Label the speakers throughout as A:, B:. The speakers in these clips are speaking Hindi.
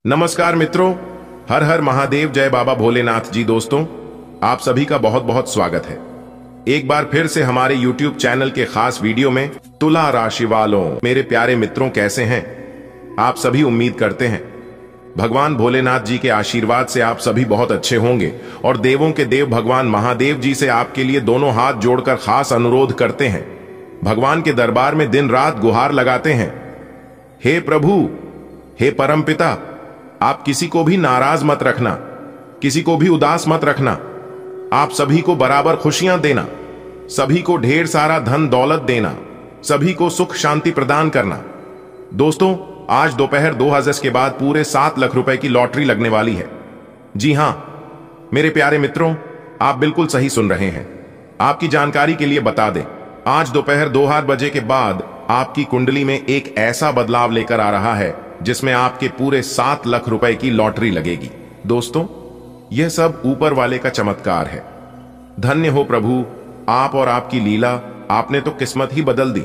A: नमस्कार मित्रों, हर हर महादेव, जय बाबा भोलेनाथ जी। दोस्तों, आप सभी का बहुत बहुत स्वागत है एक बार फिर से हमारे YouTube चैनल के खास वीडियो में। तुला राशि वालों, मेरे प्यारे मित्रों, कैसे हैं आप सभी? उम्मीद करते हैं भगवान भोलेनाथ जी के आशीर्वाद से आप सभी बहुत अच्छे होंगे और देवों के देव भगवान महादेव जी से आपके लिए दोनों हाथ जोड़कर खास अनुरोध करते हैं, भगवान के दरबार में दिन रात गुहार लगाते हैं। हे प्रभु, हे परमपिता, आप किसी को भी नाराज मत रखना, किसी को भी उदास मत रखना। आप सभी को बराबर खुशियां देना, सभी को ढेर सारा धन दौलत देना, सभी को सुख शांति प्रदान करना। दोस्तों, आज दोपहर 2 के बाद पूरे 7 लाख रुपए की लॉटरी लगने वाली है। जी हां मेरे प्यारे मित्रों, आप बिल्कुल सही सुन रहे हैं। आपकी जानकारी के लिए बता दें, आज दोपहर 2 के बाद आपकी कुंडली में एक ऐसा बदलाव लेकर आ रहा है जिसमें आपके पूरे 7 लाख रुपए की लॉटरी लगेगी। दोस्तों, यह सब ऊपर वाले का चमत्कार है। धन्य हो प्रभु, आप और आपकी लीला, आपने तो किस्मत ही बदल दी।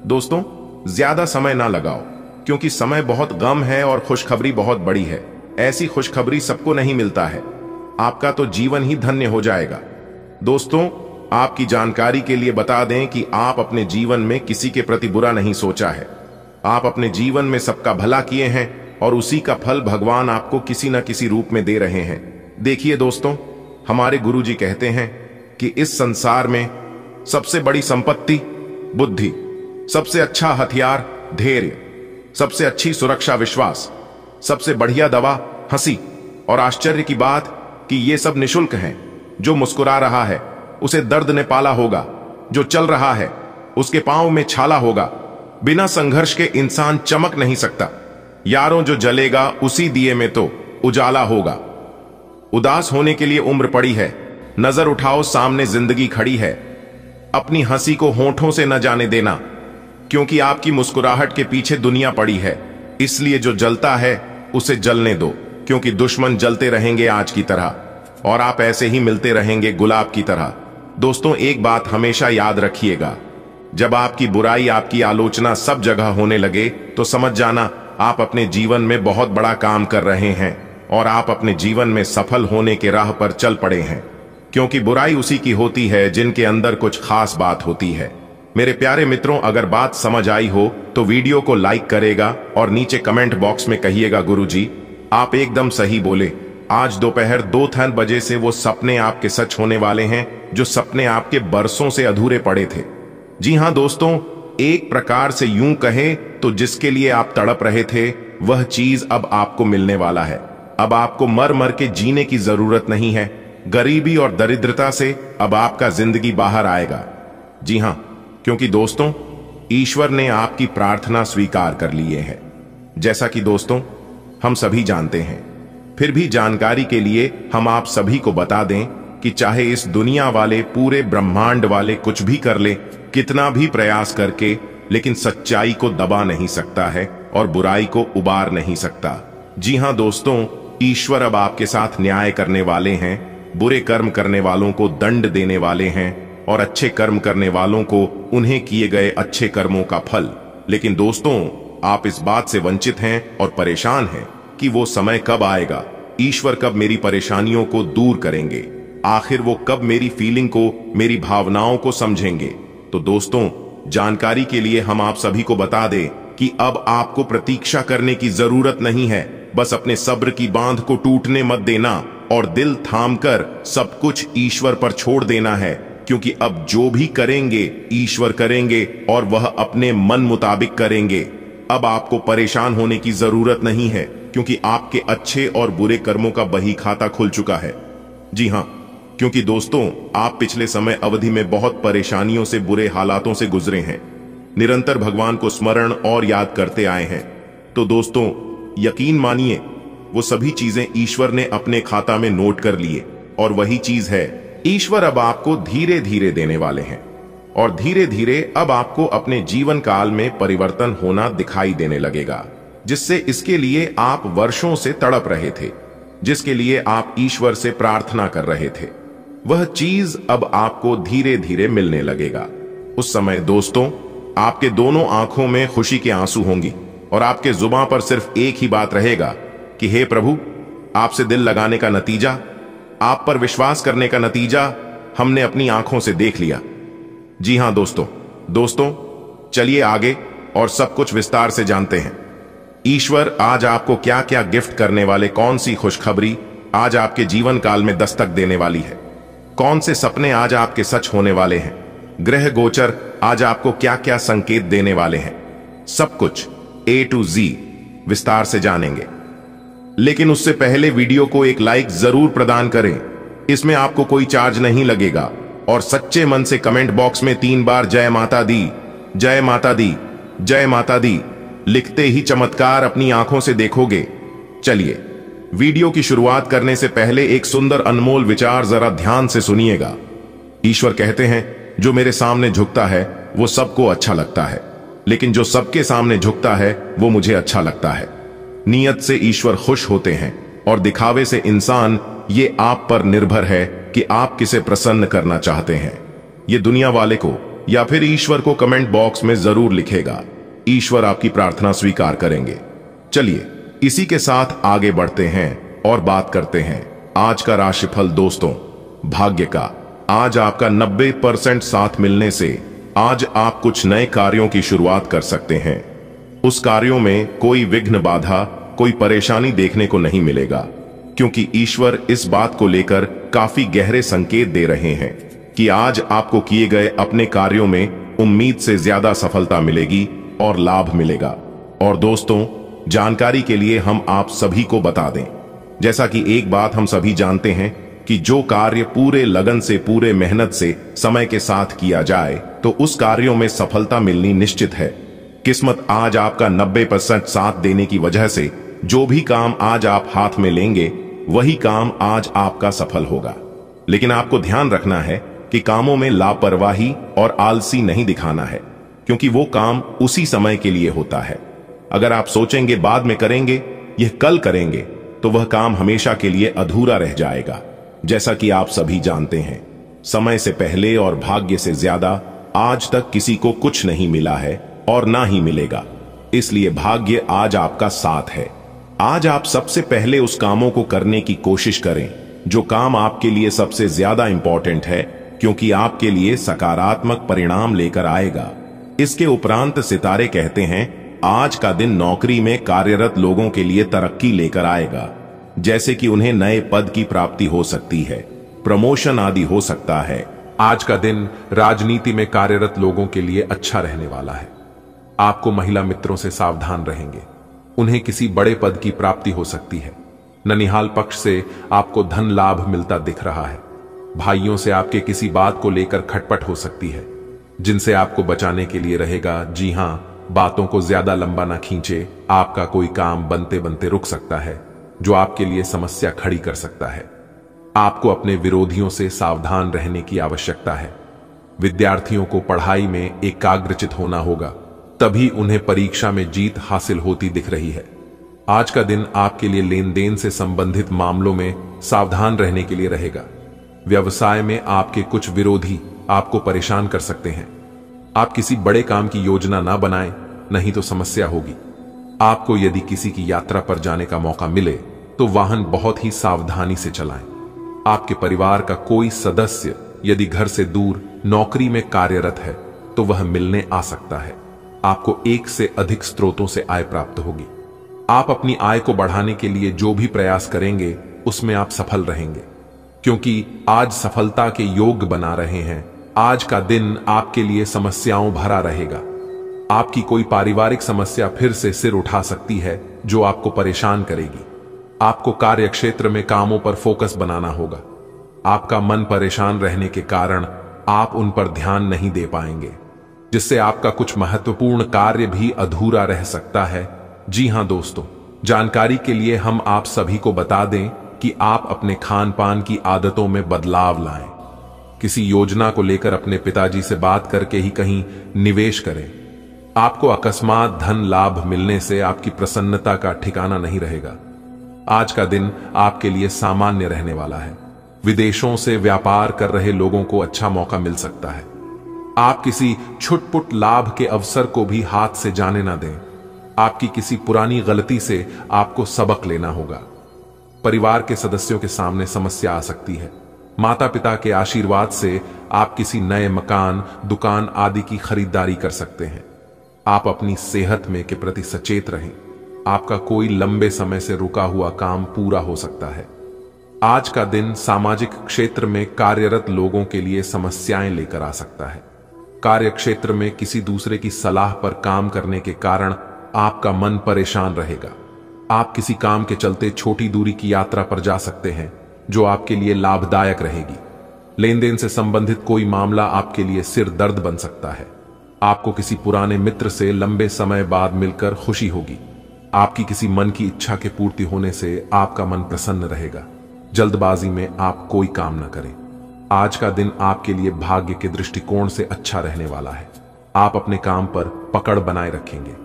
A: दोस्तों, ज्यादा समय ना लगाओ, क्योंकि समय बहुत गम है और खुशखबरी बहुत बड़ी है। ऐसी खुशखबरी सबको नहीं मिलता है। आपका तो जीवन ही धन्य हो जाएगा। दोस्तों, आपकी जानकारी के लिए बता दें कि आप अपने जीवन में किसी के प्रति बुरा नहीं सोचा है। आप अपने जीवन में सबका भला किए हैं और उसी का फल भगवान आपको किसी न किसी रूप में दे रहे हैं। देखिए दोस्तों, हमारे गुरुजी कहते हैं कि इस संसार में सबसे बड़ी संपत्ति बुद्धि, सबसे अच्छा हथियार धैर्य, सबसे अच्छी सुरक्षा विश्वास, सबसे बढ़िया दवा हंसी। और आश्चर्य की बात कि ये सब निशुल्क हैं। जो मुस्कुरा रहा है उसे दर्द ने पाला होगा, जो चल रहा है उसके पांव में छाला होगा। बिना संघर्ष के इंसान चमक नहीं सकता। यारों, जो जलेगा उसी दिए में तो उजाला होगा। उदास होने के लिए उम्र पड़ी है, नजर उठाओ सामने जिंदगी खड़ी है। अपनी हंसी को होठों से न जाने देना, क्योंकि आपकी मुस्कुराहट के पीछे दुनिया पड़ी है। इसलिए जो जलता है उसे जलने दो, क्योंकि दुश्मन जलते रहेंगे आज की तरह और आप ऐसे ही मिलते रहेंगे गुलाब की तरह। दोस्तों, एक बात हमेशा याद रखिएगा, जब आपकी बुराई, आपकी आलोचना सब जगह होने लगे तो समझ जाना आप अपने जीवन में बहुत बड़ा काम कर रहे हैं और आप अपने जीवन में सफल होने के राह पर चल पड़े हैं। क्योंकि बुराई उसी की होती है जिनके अंदर कुछ खास बात होती है। मेरे प्यारे मित्रों, अगर बात समझ आई हो तो वीडियो को लाइक करेगा और नीचे कमेंट बॉक्स में कहिएगा, गुरुजी आप एकदम सही बोले। आज दोपहर 2 बजे से वो सपने आपके सच होने वाले हैं, जो सपने आपके बरसों से अधूरे पड़े थे। जी हां दोस्तों, एक प्रकार से यूं कहे तो जिसके लिए आप तड़प रहे थे वह चीज अब आपको मिलने वाला है। अब आपको मर मर के जीने की जरूरत नहीं है। गरीबी और दरिद्रता से अब आपका जिंदगी बाहर आएगा। जी हां, क्योंकि दोस्तों, ईश्वर ने आपकी प्रार्थना स्वीकार कर लिए है, जैसा कि दोस्तों हम सभी जानते हैं। फिर भी जानकारी के लिए हम आप सभी को बता दें कि चाहे इस दुनिया वाले, पूरे ब्रह्मांड वाले कुछ भी कर ले, कितना भी प्रयास करके, लेकिन सच्चाई को दबा नहीं सकता है और बुराई को उबार नहीं सकता। जी हां दोस्तों, ईश्वर अब आपके साथ न्याय करने वाले हैं। बुरे कर्म करने वालों को दंड देने वाले हैं और अच्छे कर्म करने वालों को उन्हें किए गए अच्छे कर्मों का फल। लेकिन दोस्तों, आप इस बात से वंचित हैं और परेशान हैं कि वो समय कब आएगा, ईश्वर कब मेरी परेशानियों को दूर करेंगे, आखिर वो कब मेरी फीलिंग को, मेरी भावनाओं को समझेंगे। तो दोस्तों, जानकारी के लिए हम आप सभी को बता दें कि अब आपको प्रतीक्षा करने की जरूरत नहीं है। बस अपने सब्र की बांध को टूटने मत देना और दिल थामकर सब कुछ ईश्वर पर छोड़ देना है, क्योंकि अब जो भी करेंगे ईश्वर करेंगे और वह अपने मन मुताबिक करेंगे। अब आपको परेशान होने की जरूरत नहीं है, क्योंकि आपके अच्छे और बुरे कर्मों का बही खाता खुल चुका है। जी हां, क्योंकि दोस्तों, आप पिछले समय अवधि में बहुत परेशानियों से, बुरे हालातों से गुजरे हैं। निरंतर भगवान को स्मरण और याद करते आए हैं। तो दोस्तों, यकीन मानिए, वो सभी चीजें ईश्वर ने अपने खाता में नोट कर लिए और वही चीज है, ईश्वर अब आपको धीरे धीरे देने वाले हैं और धीरे धीरे अब आपको अपने जीवन काल में परिवर्तन होना दिखाई देने लगेगा, जिससे इसके लिए आप वर्षों से तड़प रहे थे, जिसके लिए आप ईश्वर से प्रार्थना कर रहे थे, वह चीज अब आपको धीरे धीरे मिलने लगेगा। उस समय दोस्तों, आपके दोनों आंखों में खुशी के आंसू होंगी और आपके जुबान पर सिर्फ एक ही बात रहेगा कि हे प्रभु, आपसे दिल लगाने का नतीजा, आप पर विश्वास करने का नतीजा हमने अपनी आंखों से देख लिया। जी हां दोस्तों, चलिए आगे और सब कुछ विस्तार से जानते हैं। ईश्वर आज आपको क्या क्या गिफ्ट करने वाले, कौन सी खुशखबरी आज आपके जीवन काल में दस्तक देने वाली है, कौन से सपने आज आपके सच होने वाले हैं, ग्रह गोचर आज आपको क्या क्या संकेत देने वाले हैं, सब कुछ A to Z विस्तार से जानेंगे। लेकिन उससे पहले वीडियो को एक लाइक जरूर प्रदान करें। इसमें आपको कोई चार्ज नहीं लगेगा और सच्चे मन से कमेंट बॉक्स में 3 बार जय माता दी, जय माता दी, जय माता दी लिखते ही चमत्कार अपनी आंखों से देखोगे। चलिए वीडियो की शुरुआत करने से पहले एक सुंदर अनमोल विचार जरा ध्यान से सुनिएगा। ईश्वर कहते हैं, जो मेरे सामने झुकता है वो सबको अच्छा लगता है, लेकिन जो सबके सामने झुकता है वो मुझे अच्छा लगता है। नियत से ईश्वर खुश होते हैं और दिखावे से इंसान। ये आप पर निर्भर है कि आप किसे प्रसन्न करना चाहते हैं। ये दुनिया वाले को या फिर ईश्वर को कमेंट बॉक्स में जरूर लिखेगा। ईश्वर आपकी प्रार्थना स्वीकार करेंगे। चलिए इसी के साथ आगे बढ़ते हैं और बात करते हैं आज का राशिफल। दोस्तों, भाग्य का आज आपका 90% साथ मिलने से आज आप कुछ नए कार्यों की शुरुआत कर सकते हैं। उस कार्यों में कोई विघ्न, बाधा, कोई परेशानी देखने को नहीं मिलेगा, क्योंकि ईश्वर इस बात को लेकर काफी गहरे संकेत दे रहे हैं कि आज आपको किए गए अपने कार्यों में उम्मीद से ज्यादा सफलता मिलेगी और लाभ मिलेगा। और दोस्तों, जानकारी के लिए हम आप सभी को बता दें, जैसा कि एक बात हम सभी जानते हैं कि जो कार्य पूरे लगन से, पूरे मेहनत से, समय के साथ किया जाए तो उस कार्यों में सफलता मिलनी निश्चित है। किस्मत आज आपका 90% साथ देने की वजह से जो भी काम आज आप हाथ में लेंगे वही काम आज आपका सफल होगा। लेकिन आपको ध्यान रखना है कि कामों में लापरवाही और आलसी नहीं दिखाना है, क्योंकि वो काम उसी समय के लिए होता है। अगर आप सोचेंगे बाद में करेंगे, यह कल करेंगे, तो वह काम हमेशा के लिए अधूरा रह जाएगा। जैसा कि आप सभी जानते हैं, समय से पहले और भाग्य से ज्यादा आज तक किसी को कुछ नहीं मिला है और ना ही मिलेगा। इसलिए भाग्य आज आपका साथ है। आज आप सबसे पहले उस कामों को करने की कोशिश करें जो काम आपके लिए सबसे ज्यादा इंपॉर्टेंट है, क्योंकि आपके लिए सकारात्मक परिणाम लेकर आएगा। इसके उपरांत सितारे कहते हैं, आज का दिन नौकरी में कार्यरत लोगों के लिए तरक्की लेकर आएगा, जैसे कि उन्हें नए पद की प्राप्ति हो सकती है, प्रमोशन आदि हो सकता है।
B: आज का दिन राजनीति में कार्यरत लोगों के लिए अच्छा रहने वाला है। आपको महिला मित्रों से सावधान रहेंगे, उन्हें किसी बड़े पद की प्राप्ति हो सकती है। ननिहाल पक्ष से आपको धन लाभ मिलता दिख रहा है। भाइयों से आपके किसी बात को लेकर खटपट हो सकती है, जिनसे आपको बचाने के लिए रहेगा। जी हां, बातों को ज्यादा लंबा ना खींचे। आपका कोई काम बनते बनते रुक सकता है, जो आपके लिए समस्या खड़ी कर सकता है। आपको अपने विरोधियों से सावधान रहने की आवश्यकता है। विद्यार्थियों को पढ़ाई में एकाग्रचित होना होगा, तभी उन्हें परीक्षा में जीत हासिल होती दिख रही है। आज का दिन आपके लिए लेन देन से संबंधित मामलों में सावधान रहने के लिए रहेगा। व्यवसाय में आपके कुछ विरोधी आपको परेशान कर सकते हैं। आप किसी बड़े काम की योजना ना बनाएं, नहीं तो समस्या होगी। आपको यदि किसी की यात्रा पर जाने का मौका मिले तो वाहन बहुत ही सावधानी से चलाएं। आपके परिवार का कोई सदस्य यदि घर से दूर नौकरी में कार्यरत है तो वह मिलने आ सकता है। आपको एक से अधिक स्रोतों से आय प्राप्त होगी। आप अपनी आय को बढ़ाने के लिए जो भी प्रयास करेंगे उसमें आप सफल रहेंगे, क्योंकि आज सफलता के योग बना रहे हैं। आज का दिन आपके लिए समस्याओं भरा रहेगा। आपकी कोई पारिवारिक समस्या फिर से सिर उठा सकती है, जो आपको परेशान करेगी। आपको कार्य क्षेत्र में कामों पर फोकस बनाना होगा। आपका मन परेशान रहने के कारण आप उन पर ध्यान नहीं दे पाएंगे, जिससे आपका कुछ महत्वपूर्ण कार्य भी अधूरा रह सकता है। जी हां दोस्तों, जानकारी के लिए हम आप सभी को बता दें कि आप अपने खान पान की आदतों में बदलाव लाएं। किसी योजना को लेकर अपने पिताजी से बात करके ही कहीं निवेश करें। आपको अकस्मात धन लाभ मिलने से आपकी प्रसन्नता का ठिकाना नहीं रहेगा। आज का दिन आपके लिए सामान्य रहने वाला है। विदेशों से व्यापार कर रहे लोगों को अच्छा मौका मिल सकता है। आप किसी छुटपुट लाभ के अवसर को भी हाथ से जाने ना दें। आपकी किसी पुरानी गलती से आपको सबक लेना होगा। परिवार के सदस्यों के सामने समस्या आ सकती है। माता पिता के आशीर्वाद से आप किसी नए मकान, दुकान आदि की खरीदारी कर सकते हैं। आप अपनी सेहत में के प्रति सचेत रहें। आपका कोई लंबे समय से रुका हुआ काम पूरा हो सकता है। आज का दिन सामाजिक क्षेत्र में कार्यरत लोगों के लिए समस्याएं लेकर आ सकता है। कार्य क्षेत्र में किसी दूसरे की सलाह पर काम करने के कारण आपका मन परेशान रहेगा। आप किसी काम के चलते छोटी दूरी की यात्रा पर जा सकते हैं, जो आपके लिए लाभदायक रहेगी। लेन देन से संबंधित कोई मामला आपके लिए सिर दर्द बन सकता है। आपको किसी पुराने मित्र से लंबे समय बाद मिलकर खुशी होगी। आपकी किसी मन की इच्छा के पूर्ति होने से आपका मन प्रसन्न रहेगा। जल्दबाजी में आप कोई काम न करें। आज का दिन आपके लिए भाग्य के दृष्टिकोण से अच्छा रहने वाला है। आप अपने काम पर पकड़ बनाए रखेंगे।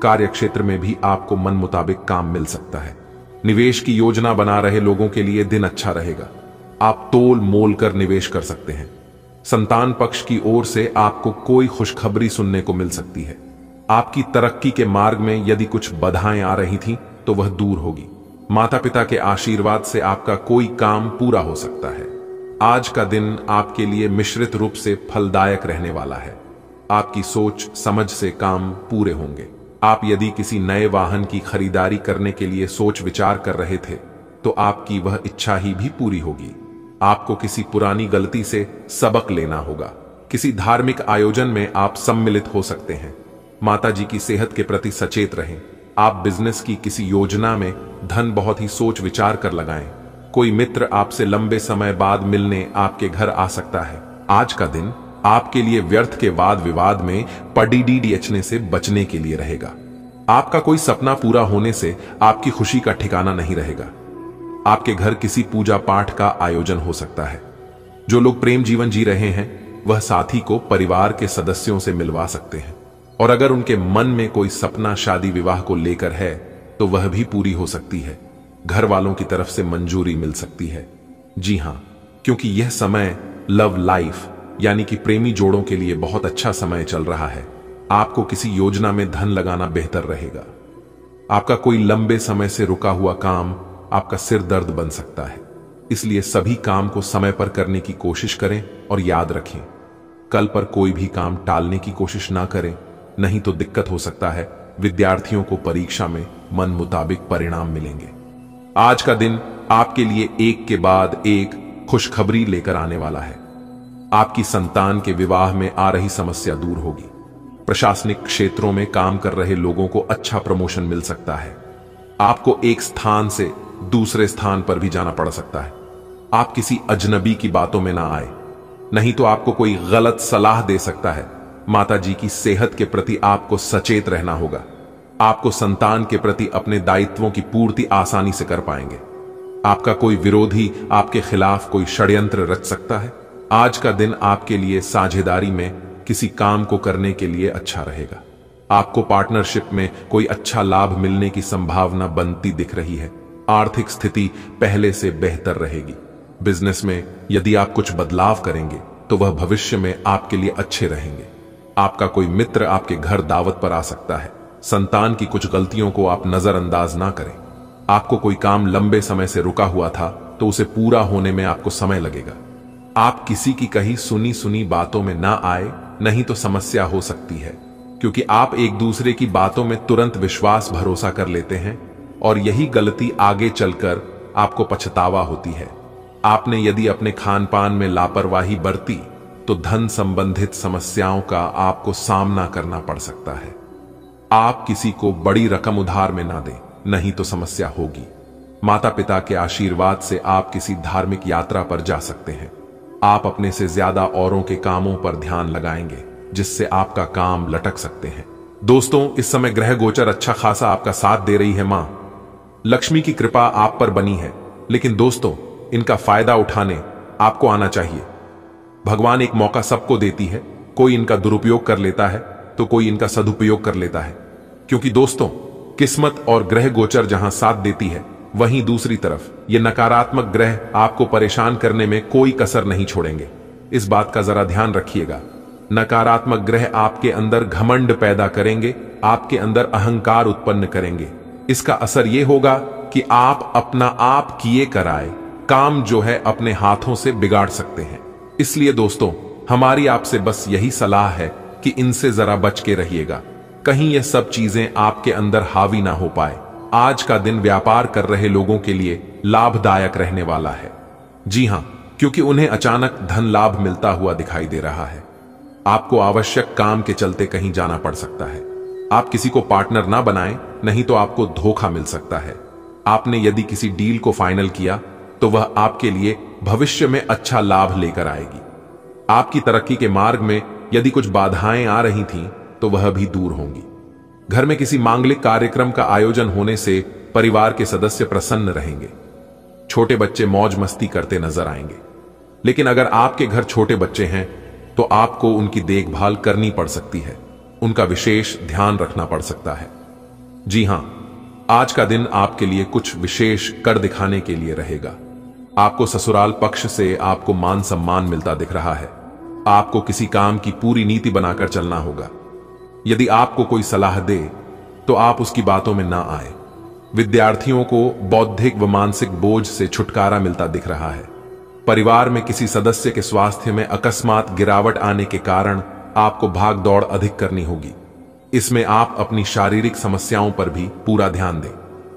B: कार्य क्षेत्र में भी आपको मन मुताबिक काम मिल सकता है। निवेश की योजना बना रहे लोगों के लिए दिन अच्छा रहेगा। आप तोल मोल कर निवेश कर सकते हैं। संतान पक्ष की ओर से आपको कोई खुशखबरी सुनने को मिल सकती है। आपकी तरक्की के मार्ग में यदि कुछ बाधाएं आ रही थीं तो वह दूर होगी। माता पिता के आशीर्वाद से आपका कोई काम पूरा हो सकता है। आज का दिन आपके लिए मिश्रित रूप से फलदायक रहने वाला है। आपकी सोच समझ से काम पूरे होंगे। आप यदि किसी नए वाहन की खरीदारी करने के लिए सोच विचार कर रहे थे तो आपकी वह इच्छा ही भी पूरी होगी। आपको किसी पुरानी गलती से सबक लेना होगा। किसी धार्मिक आयोजन में आप सम्मिलित हो सकते हैं। माता जी की सेहत के प्रति सचेत रहें। आप बिजनेस की किसी योजना में धन बहुत ही सोच विचार कर लगाएं। कोई मित्र आपसे लंबे समय बाद मिलने आपके घर आ सकता है। आज का दिन आपके लिए व्यर्थ के वाद विवाद में पड़ीडीडीएचने से बचने के लिए रहेगा। आपका कोई सपना पूरा होने से आपकी खुशी का ठिकाना नहीं रहेगा। आपके घर किसी पूजा पाठ का आयोजन हो सकता है। जो लोग प्रेम जीवन जी रहे हैं वह साथी को परिवार के सदस्यों से मिलवा सकते हैं। और अगर उनके मन में कोई सपना शादी विवाह को लेकर है तो वह भी पूरी हो सकती है। घर वालों की तरफ से मंजूरी मिल सकती है। जी हां, क्योंकि यह समय लव लाइफ यानी कि प्रेमी जोड़ों के लिए बहुत अच्छा समय चल रहा है। आपको किसी योजना में धन लगाना बेहतर रहेगा। आपका कोई लंबे समय से रुका हुआ काम आपका सिर दर्द बन सकता है। इसलिए सभी काम को समय पर करने की कोशिश करें और याद रखें, कल पर कोई भी काम टालने की कोशिश ना करें, नहीं तो दिक्कत हो सकता है। विद्यार्थियों को परीक्षा में मन मुताबिक परिणाम मिलेंगे। आज का दिन आपके लिए एक के बाद एक खुशखबरी लेकर आने वाला है। आपकी संतान के विवाह में आ रही समस्या दूर होगी। प्रशासनिक क्षेत्रों में काम कर रहे लोगों को अच्छा प्रमोशन मिल सकता है। आपको एक स्थान से दूसरे स्थान पर भी जाना पड़ सकता है। आप किसी अजनबी की बातों में ना आए, नहीं तो आपको कोई गलत सलाह दे सकता है। माता जी की सेहत के प्रति आपको सचेत रहना होगा। आपको संतान के प्रति अपने दायित्वों की पूर्ति आसानी से कर पाएंगे। आपका कोई विरोधी आपके खिलाफ कोई षड्यंत्र रच सकता है। आज का दिन आपके लिए साझेदारी में किसी काम को करने के लिए अच्छा रहेगा। आपको पार्टनरशिप में कोई अच्छा लाभ मिलने की संभावना बनती दिख रही है। आर्थिक स्थिति पहले से बेहतर रहेगी। बिजनेस में यदि आप कुछ बदलाव करेंगे तो वह भविष्य में आपके लिए अच्छे रहेंगे। आपका कोई मित्र आपके घर दावत पर आ सकता है। संतान की कुछ गलतियों को आप नजरअंदाज ना करें। आपको कोई काम लंबे समय से रुका हुआ था तो उसे पूरा होने में आपको समय लगेगा। आप किसी की कही सुनी सुनी बातों में ना आए, नहीं तो समस्या हो सकती है, क्योंकि आप एक दूसरे की बातों में तुरंत विश्वास भरोसा कर लेते हैं और यही गलती आगे चलकर आपको पछतावा होती है। आपने यदि अपने खान पान में लापरवाही बरती तो धन संबंधित समस्याओं का आपको सामना करना पड़ सकता है। आप किसी को बड़ी रकम उधार में ना दें, नहीं तो समस्या होगी। माता पिता के आशीर्वाद से आप किसी धार्मिक यात्रा पर जा सकते हैं। आप अपने से ज्यादा औरों के कामों पर ध्यान लगाएंगे, जिससे आपका काम लटक सकते हैं। दोस्तों, इस समय ग्रह गोचर अच्छा खासा आपका साथ दे रही है। मां लक्ष्मी की कृपा आप पर बनी है, लेकिन दोस्तों इनका फायदा उठाने आपको आना चाहिए। भगवान एक मौका सबको देती है। कोई इनका दुरुपयोग कर लेता है तो कोई इनका सदुपयोग कर लेता है। क्योंकि दोस्तों, किस्मत और ग्रह गोचर जहां साथ देती है, वहीं दूसरी तरफ ये नकारात्मक ग्रह आपको परेशान करने में कोई कसर नहीं छोड़ेंगे। इस बात का जरा ध्यान रखिएगा। नकारात्मक ग्रह आपके अंदर घमंड पैदा करेंगे आपके अंदर अहंकार उत्पन्न करेंगे। इसका असर यह होगा कि आप अपना आप किए कराए काम जो है अपने हाथों से बिगाड़ सकते हैं। इसलिए दोस्तों, हमारी आपसे बस यही सलाह है कि इनसे जरा बच के रहिएगा, कहीं यह सब चीजें आपके अंदर हावी ना हो पाए। आज का दिन व्यापार कर रहे लोगों के लिए लाभदायक रहने वाला है। जी हां, क्योंकि उन्हें अचानक धन लाभ मिलता हुआ दिखाई दे रहा है। आपको आवश्यक काम के चलते कहीं जाना पड़ सकता है। आप किसी को पार्टनर ना बनाएं, नहीं तो आपको धोखा मिल सकता है। आपने यदि किसी डील को फाइनल किया तो वह आपके लिए भविष्य में अच्छा लाभ लेकर आएगी। आपकी तरक्की के मार्ग में यदि कुछ बाधाएं आ रही थीं तो वह भी दूर होंगी। घर में किसी मांगलिक कार्यक्रम का आयोजन होने से परिवार के सदस्य प्रसन्न रहेंगे। छोटे बच्चे मौज मस्ती करते नजर आएंगे। लेकिन अगर आपके घर छोटे बच्चे हैं तो आपको उनकी देखभाल करनी पड़ सकती है, उनका विशेष ध्यान रखना पड़ सकता है। जी हां, आज का दिन आपके लिए कुछ विशेष कर दिखाने के लिए रहेगा। आपको ससुराल पक्ष से आपको मान सम्मान मिलता दिख रहा है। आपको किसी काम की पूरी नीति बनाकर चलना होगा। यदि आपको कोई सलाह दे तो आप उसकी बातों में ना आए। विद्यार्थियों को बौद्धिक व मानसिक बोझ से छुटकारा मिलता दिख रहा है। परिवार में किसी सदस्य के स्वास्थ्य में अकस्मात गिरावट आने के कारण आपको भाग दौड़ अधिक करनी होगी। इसमें आप अपनी शारीरिक समस्याओं पर भी पूरा ध्यान दें।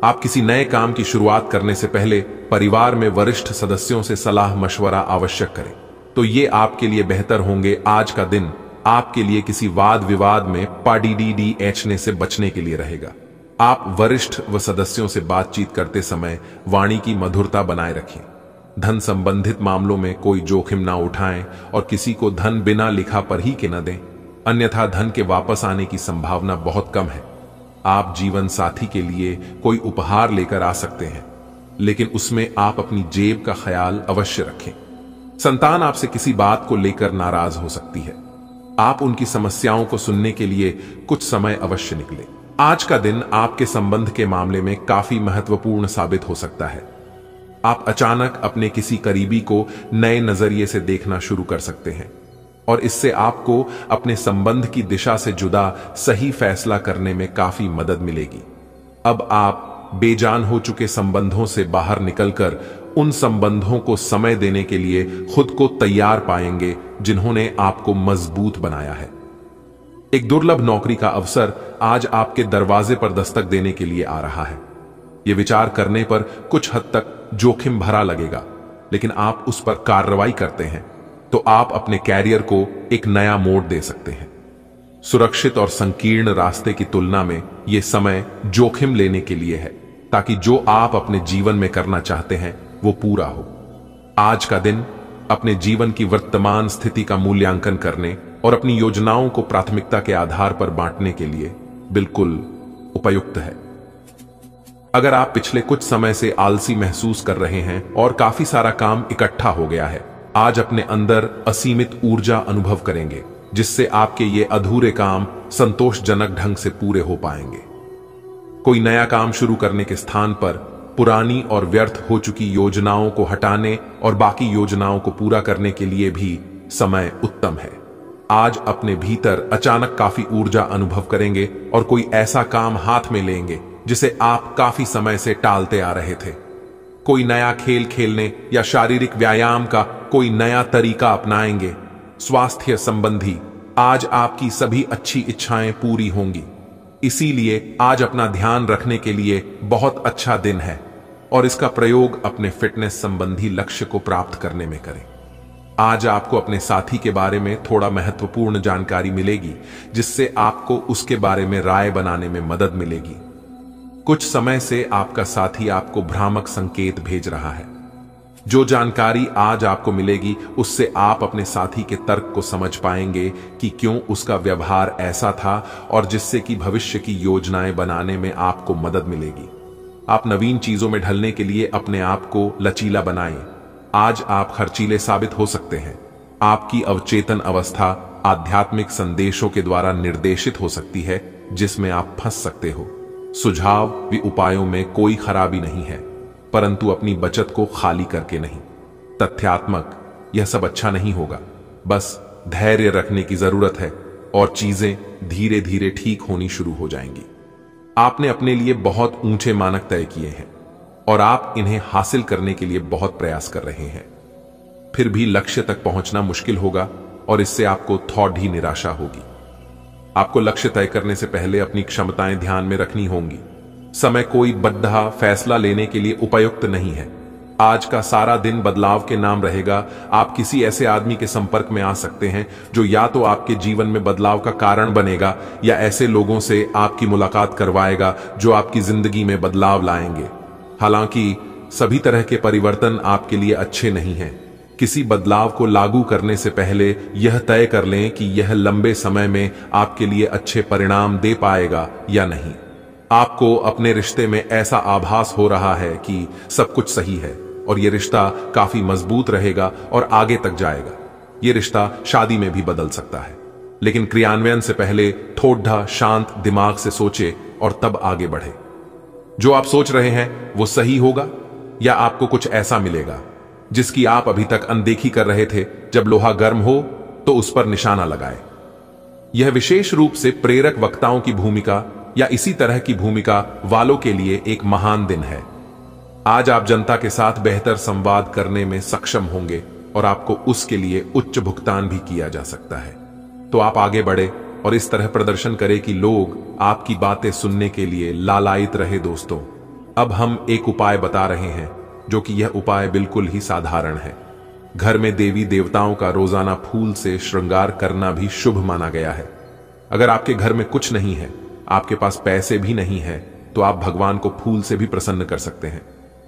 B: आप किसी नए काम की शुरुआत करने से पहले परिवार में वरिष्ठ सदस्यों से सलाह मशवरा आवश्यक करें, तो ये आपके लिए बेहतर होंगे। आज का दिन आपके लिए किसी वाद विवाद में पड़ने से बचने के लिए रहेगा। आप वरिष्ठ व सदस्यों से बातचीत करते समय वाणी की मधुरता बनाए रखें। धन संबंधित मामलों में कोई जोखिम ना उठाएं और किसी को धन बिना लिखा पर ही के न दें, अन्यथा धन के वापस आने की संभावना बहुत कम है। आप जीवन साथी के लिए कोई उपहार लेकर आ सकते हैं, लेकिन उसमें आप अपनी जेब का ख्याल अवश्य रखें। संतान आपसे किसी बात को लेकर नाराज हो सकती है। आप उनकी समस्याओं को सुनने के लिए कुछ समय अवश्य निकले। आज का दिन आपके संबंध के मामले में काफी महत्वपूर्ण साबित हो सकता है। आप अचानक अपने किसी करीबी को नए नजरिए से देखना शुरू कर सकते हैं और इससे आपको अपने संबंध की दिशा से जुदा सही फैसला करने में काफी मदद मिलेगी। अब आप बेजान हो चुके संबंधों से बाहर निकलकर उन संबंधों को समय देने के लिए खुद को तैयार पाएंगे जिन्होंने आपको मजबूत बनाया है। एक दुर्लभ नौकरी का अवसर आज आपके दरवाजे पर दस्तक देने के लिए आ रहा है। यह विचार करने पर कुछ हद तक जोखिम भरा लगेगा, लेकिन आप उस पर कार्रवाई करते हैं तो आप अपने कैरियर को एक नया मोड़ दे सकते हैं। सुरक्षित और संकीर्ण रास्ते की तुलना में यह समय जोखिम लेने के लिए है, ताकि जो आप अपने जीवन में करना चाहते हैं वो पूरा हो। आज का दिन अपने जीवन की वर्तमान स्थिति का मूल्यांकन करने और अपनी योजनाओं को प्राथमिकता के आधार पर बांटने के लिए बिल्कुल उपयुक्त है। अगर आप पिछले कुछ समय से आलसी महसूस कर रहे हैं और काफी सारा काम इकट्ठा हो गया है, आज अपने अंदर असीमित ऊर्जा अनुभव करेंगे, जिससे आपके ये अधूरे काम संतोषजनक ढंग से पूरे हो पाएंगे। कोई नया काम शुरू करने के स्थान पर पुरानी और व्यर्थ हो चुकी योजनाओं को हटाने और बाकी योजनाओं को पूरा करने के लिए भी समय उत्तम है। आज अपने भीतर अचानक काफी ऊर्जा अनुभव करेंगे और कोई ऐसा काम हाथ में लेंगे जिसे आप काफी समय से टालते आ रहे थे। कोई नया खेल खेलने या शारीरिक व्यायाम का कोई नया तरीका अपनाएंगे। स्वास्थ्य संबंधी आज आपकी सभी अच्छी इच्छाएं पूरी होंगी। इसीलिए आज अपना ध्यान रखने के लिए बहुत अच्छा दिन है और इसका प्रयोग अपने फिटनेस संबंधी लक्ष्य को प्राप्त करने में करें। आज आपको अपने साथी के बारे में थोड़ा महत्वपूर्ण जानकारी मिलेगी, जिससे आपको उसके बारे में राय बनाने में मदद मिलेगी। कुछ समय से आपका साथी आपको भ्रामक संकेत भेज रहा है। जो जानकारी आज आपको मिलेगी उससे आप अपने साथी के तर्क को समझ पाएंगे कि क्यों उसका व्यवहार ऐसा था, और जिससे कि भविष्य की योजनाएं बनाने में आपको मदद मिलेगी। आप नवीन चीजों में ढलने के लिए अपने आप को लचीला बनाएं। आज आप खर्चीले साबित हो सकते हैं। आपकी अवचेतन अवस्था आध्यात्मिक संदेशों के द्वारा निर्देशित हो सकती है, जिसमें आप फंस सकते हो। सुझाव व उपायों में कोई खराबी नहीं है, परंतु अपनी बचत को खाली करके नहीं। तथ्यात्मक यह सब अच्छा नहीं होगा, बस धैर्य रखने की जरूरत है। और चीजें धीरे धीरे ठीक होनी शुरू हो जाएंगी। आपने अपने लिए बहुत ऊंचे मानक तय किए हैं और आप इन्हें हासिल करने के लिए बहुत प्रयास कर रहे हैं। फिर भी लक्ष्य तक पहुंचना मुश्किल होगा और इससे आपको थोड़ी ही निराशा होगी। आपको लक्ष्य तय करने से पहले अपनी क्षमताएं ध्यान में रखनी होंगी। समय कोई बद्धा फैसला लेने के लिए उपयुक्त नहीं है। आज का सारा दिन बदलाव के नाम रहेगा। आप किसी ऐसे आदमी के संपर्क में आ सकते हैं जो या तो आपके जीवन में बदलाव का कारण बनेगा या ऐसे लोगों से आपकी मुलाकात करवाएगा जो आपकी जिंदगी में बदलाव लाएंगे। हालांकि सभी तरह के परिवर्तन आपके लिए अच्छे नहीं हैं। किसी बदलाव को लागू करने से पहले यह तय कर लें कि यह लंबे समय में आपके लिए अच्छे परिणाम दे पाएगा या नहीं। आपको अपने रिश्ते में ऐसा आभास हो रहा है कि सब कुछ सही है और यह रिश्ता काफी मजबूत रहेगा और आगे तक जाएगा। यह रिश्ता शादी में भी बदल सकता है, लेकिन क्रियान्वयन से पहले थोड़ा शांत दिमाग से सोचे और तब आगे बढ़े। जो आप सोच रहे हैं वो सही होगा या आपको कुछ ऐसा मिलेगा जिसकी आप अभी तक अनदेखी कर रहे थे। जब लोहा गर्म हो तो उस पर निशाना लगाए। यह विशेष रूप से प्रेरक वक्ताओं की भूमिका या इसी तरह की भूमिका वालों के लिए एक महान दिन है। आज आप जनता के साथ बेहतर संवाद करने में सक्षम होंगे और आपको उसके लिए उच्च भुगतान भी किया जा सकता है। तो आप आगे बढ़े और इस तरह प्रदर्शन करें कि लोग आपकी बातें सुनने के लिए लालायित रहे। दोस्तों, अब हम एक उपाय बता रहे हैं जो कि यह उपाय बिल्कुल ही साधारण है। घर में देवी देवताओं का रोजाना फूल से श्रृंगार करना भी शुभ माना गया है। अगर आपके घर में कुछ नहीं है, आपके पास पैसे भी नहीं है, तो आप भगवान को फूल से भी प्रसन्न कर सकते हैं।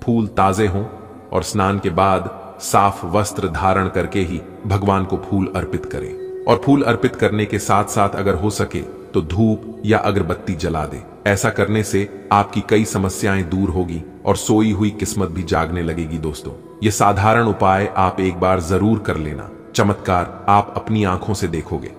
B: फूल ताजे हों और स्नान के बाद साफ वस्त्र धारण करके ही भगवान को फूल अर्पित करें। और फूल अर्पित करने के साथ साथ अगर हो सके तो धूप या अगरबत्ती जला दे। ऐसा करने से आपकी कई समस्याएं दूर होगी और सोई हुई किस्मत भी जागने लगेगी। दोस्तों, ये साधारण उपाय आप एक बार जरूर कर लेना। चमत्कार आप अपनी आंखों से देखोगे।